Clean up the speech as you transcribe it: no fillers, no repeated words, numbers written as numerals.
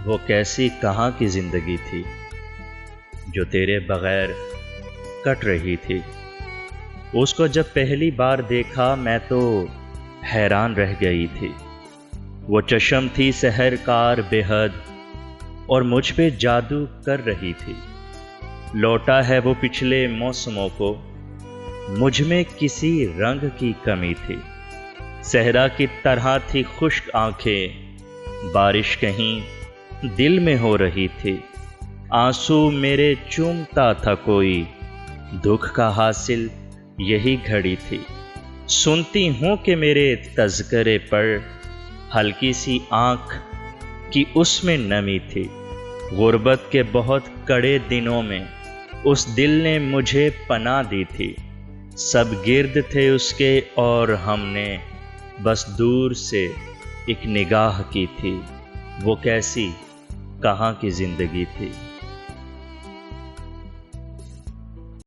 وہ کیسی کہاں کی زندگی تھی جو تیرے بغیر کٹ رہی تھی۔ اس کو جب پہلی بار دیکھا میں تو حیران رہ گئی تھی۔ وہ چشم تھی سحر کار بے حد اور مجھ پہ جادو کر رہی تھی۔ لوٹا ہے وہ پچھلے موسموں کو، مجھ میں کسی رنگ کی کمی تھی۔ صحرا کی طرح تھی خشک آنکھیں، بارش کہیں دل میں ہو رہی تھی۔ آنسو میرے چومتا تھا کوئی، دکھ کا حاصل یہی گھڑی تھی۔ سنتی ہوں کہ میرے تذکرے پر ہلکی سی آنکھ کی اس میں نمی تھی۔ غربت کے بہت کڑے دنوں میں اس دل نے مجھے پناہ دی تھی۔ سب گرد تھے اس کے اور ہم نے بس دور سے ایک نگاہ کی تھی۔ وہ کیسی کہاں کی زندگی تھی۔